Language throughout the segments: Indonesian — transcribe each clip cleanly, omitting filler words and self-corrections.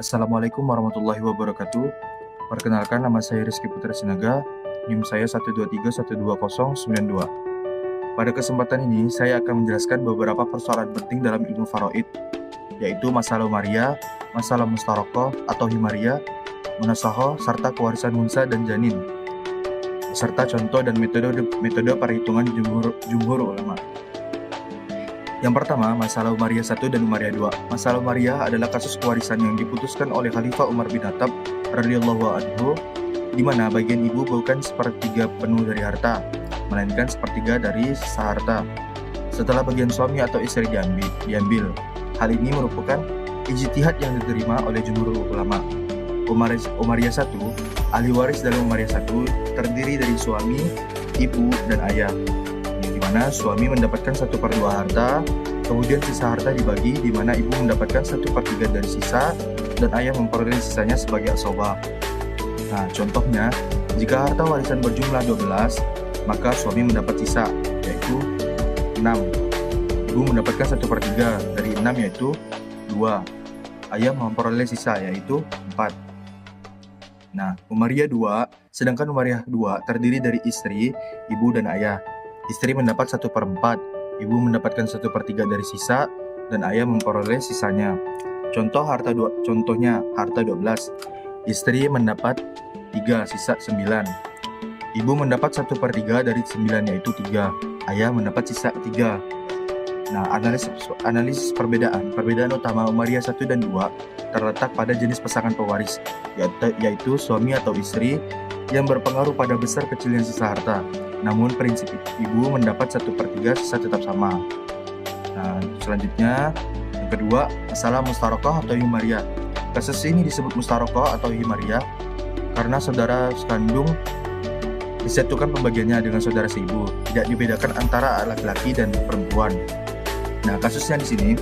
Assalamualaikum warahmatullahi wabarakatuh. Perkenalkan, nama saya Rizky Putra Sinaga, NIM saya 123120092. Pada kesempatan ini, saya akan menjelaskan beberapa persoalan penting dalam ilmu faraid, yaitu masalah umariyah, masalah mustaraqah atau himariyah, munasahah, serta kewarisan unsa dan janin, serta contoh dan metode perhitungan jumhur ulama. Yang pertama, masalah Umayyah 1 dan Umayyah 2. Masalah Umayyah adalah kasus kewarisan yang diputuskan oleh Khalifah Umar bin Khattab radhiyallahu anhu, di mana bagian ibu bukan sepertiga penuh dari harta, melainkan sepertiga dari sisa harta. Setelah bagian suami atau istri diambil. Hal ini merupakan ijtihad yang diterima oleh jumhur ulama. Umayyah 1, ahli waris dalam Umayyah 1 terdiri dari suami, ibu, dan ayah. Di mana suami mendapatkan 1/2 harta, kemudian sisa harta dibagi, di mana ibu mendapatkan 1/3 dari sisa, dan ayah memperoleh sisanya sebagai asobah. Nah, contohnya, jika harta warisan berjumlah 12, maka suami mendapat sisa, yaitu 6. Ibu mendapatkan 1/3 dari 6, yaitu 2. Ayah memperoleh sisa, yaitu 4. Nah, Umayyah 2, sedangkan Umayyah 2 terdiri dari istri, ibu, dan ayah. Istri mendapat 1/4, ibu mendapatkan 1/3 dari sisa, dan ayah memperoleh sisanya. Contohnya harta 12. Istri mendapat 3, sisa 9. Ibu mendapat 1/3 dari 9, yaitu 3. Ayah mendapat sisa 3. Nah, analisis perbedaan utama Umayyah 1 dan 2 terletak pada jenis pasangan pewaris, yaitu suami atau istri, yang berpengaruh pada besar kecilnya sisa harta. Namun prinsip ibu mendapat 1/3 sisa tetap sama. Nah, selanjutnya yang kedua, masalah mustaraqah atau himariyah. Kasus ini disebut mustaraqah atau himariyah karena saudara sekandung disatukan pembagiannya dengan saudara seibu, tidak dibedakan antara laki-laki dan perempuan. Nah, kasusnya di sini,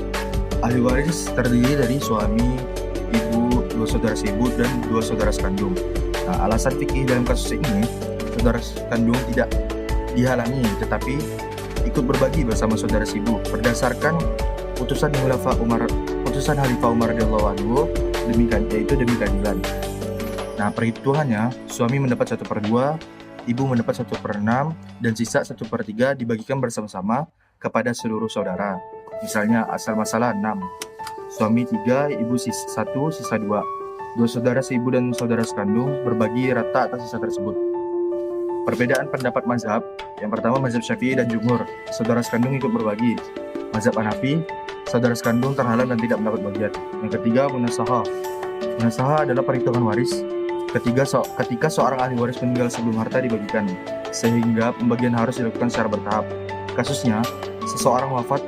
ahli waris terdiri dari suami, ibu, 2 saudara seibu, dan 2 saudara sekandung. Nah, alasan fikih dalam kasus ini, saudara kandung tidak dihalangi, tetapi ikut berbagi bersama saudara seibu berdasarkan putusan Khalifah Umar radhiyallahu anhu, yaitu demi keadilan. Nah, perhitungannya, suami mendapat 1/2, ibu mendapat 1/6, dan sisa 1/3 dibagikan bersama-sama kepada seluruh saudara. Misalnya, asal masalah 6, suami 3, ibu 1, sisa 2. 2 saudara seibu dan saudara sekandung berbagi rata atas sisa tersebut. Perbedaan pendapat mazhab, yang pertama mazhab Syafi'i dan jumhur, saudara sekandung ikut berbagi. Mazhab Hanafi, saudara sekandung terhalang dan tidak mendapat bagian. Yang ketiga, munasahah. Munasahah adalah perhitungan waris ketika seorang ahli waris meninggal sebelum harta dibagikan, sehingga pembagian harus dilakukan secara bertahap. Kasusnya, seseorang wafat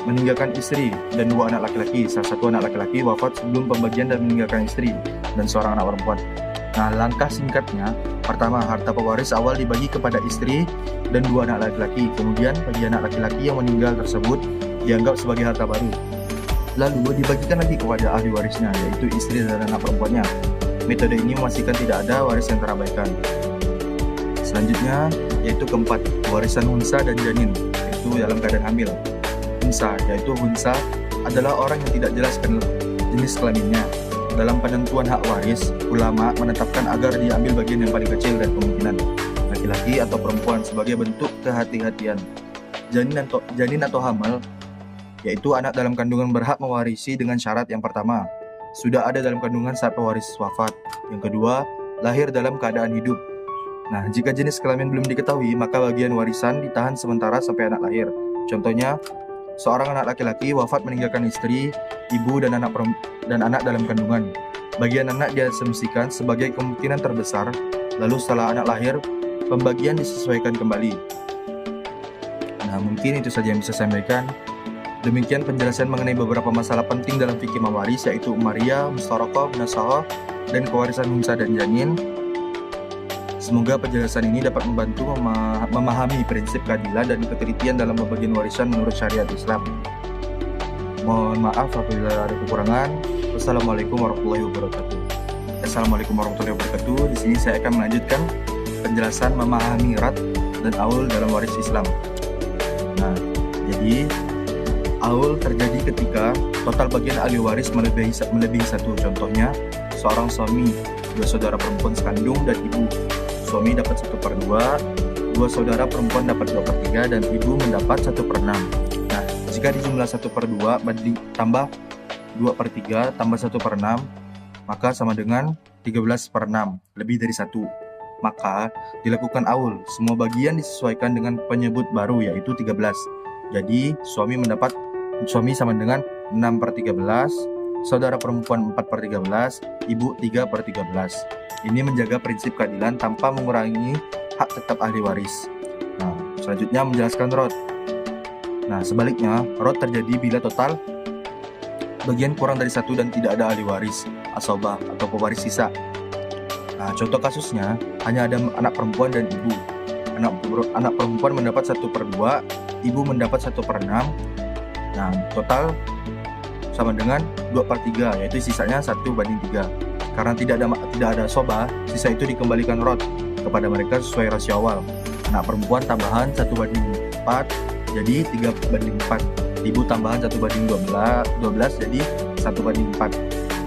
meninggalkan istri dan 2 anak laki-laki. Salah satu anak laki-laki wafat sebelum pembagian dan meninggalkan istri dan seorang anak perempuan. Nah, langkah singkatnya, pertama, harta pewaris awal dibagi kepada istri dan 2 anak laki-laki. Kemudian, bagi anak laki-laki yang meninggal tersebut dianggap sebagai harta baru. Lalu dibagikan lagi kepada ahli warisnya, yaitu istri dan anak perempuannya. Metode ini memastikan tidak ada waris yang terabaikan. Selanjutnya, yaitu keempat, warisan unsa dan janin, yaitu dalam keadaan hamil. Yaitu unsa adalah orang yang tidak jelaskan jenis kelaminnya. Dalam penentuan hak waris, ulama menetapkan agar diambil bagian yang paling kecil dan kemungkinan laki-laki atau perempuan sebagai bentuk kehati-hatian. Janin atau hamil, yaitu anak dalam kandungan berhak mewarisi dengan syarat yang pertama, sudah ada dalam kandungan saat pewaris wafat. Yang kedua, lahir dalam keadaan hidup. Nah, jika jenis kelamin belum diketahui, maka bagian warisan ditahan sementara sampai anak lahir. Contohnya, seorang anak laki-laki wafat meninggalkan istri, ibu, dan anak dalam kandungan. Bagian anak diasumsikan sebagai kemungkinan terbesar, lalu setelah anak lahir, pembagian disesuaikan kembali. Nah, mungkin itu saja yang bisa saya sampaikan. Demikian penjelasan mengenai beberapa masalah penting dalam fikih mawaris, yaitu umariyah, mustaraqah, munasahah, dan kewarisan unsa dan janin. Semoga penjelasan ini dapat membantu memahami prinsip keadilan dan ketelitian dalam pembagian warisan menurut syariat Islam. Mohon maaf apabila ada kekurangan. Wassalamualaikum warahmatullahi wabarakatuh. Assalamualaikum warahmatullahi wabarakatuh. Di sini saya akan melanjutkan penjelasan memahami rat dan aul dalam waris Islam. Nah, jadi aul terjadi ketika total bagian ahli waris melebihi satu. Contohnya, seorang suami, 2 saudara perempuan sekandung dan ibu. Suami dapat 1/2, 2 saudara perempuan dapat 2/3, dan ibu mendapat 1/6. Nah, jika dijumlah 1/2 tambah 2/3 tambah 1/6, maka sama dengan 13/6, lebih dari 1. Maka dilakukan aul, semua bagian disesuaikan dengan penyebut baru yaitu 13. Jadi suami sama dengan 6/13, saudara perempuan 4/13, ibu 3/13. Ini menjaga prinsip keadilan tanpa mengurangi hak tetap ahli waris. Nah, selanjutnya menjelaskan rot. Nah, sebaliknya, rot terjadi bila total bagian kurang dari 1 dan tidak ada ahli waris, asobah atau pewaris sisa. Nah, contoh kasusnya hanya ada anak perempuan dan ibu. Anak perempuan mendapat 1/2, ibu mendapat 1/6. Nah, total sama dengan 2/3, yaitu sisanya 1/3. Karena tidak ada asobah, sisa itu dikembalikan rot kepada mereka sesuai rasio awal. Anak perempuan tambahan 1/4, jadi 3/4. Ibu tambahan 1/12, jadi 1/4.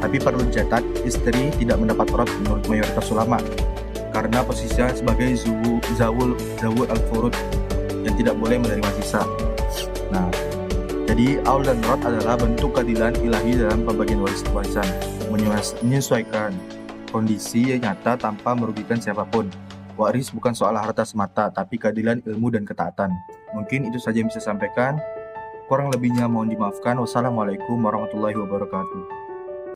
Tapi perlu dicatat, istri tidak mendapat rot menurut mayoritas ulama karena posisinya sebagai zawul al-furud yang tidak boleh menerima sisa. Nah, jadi aul dan rot adalah bentuk keadilan ilahi dalam pembagian warisan, menyesuaikan kondisi yang nyata tanpa merugikan siapapun. Waris bukan soal harta semata, tapi keadilan, ilmu, dan ketaatan. Mungkin itu saja yang bisa saya sampaikan. Kurang lebihnya mohon dimaafkan. Wassalamualaikum warahmatullahi wabarakatuh.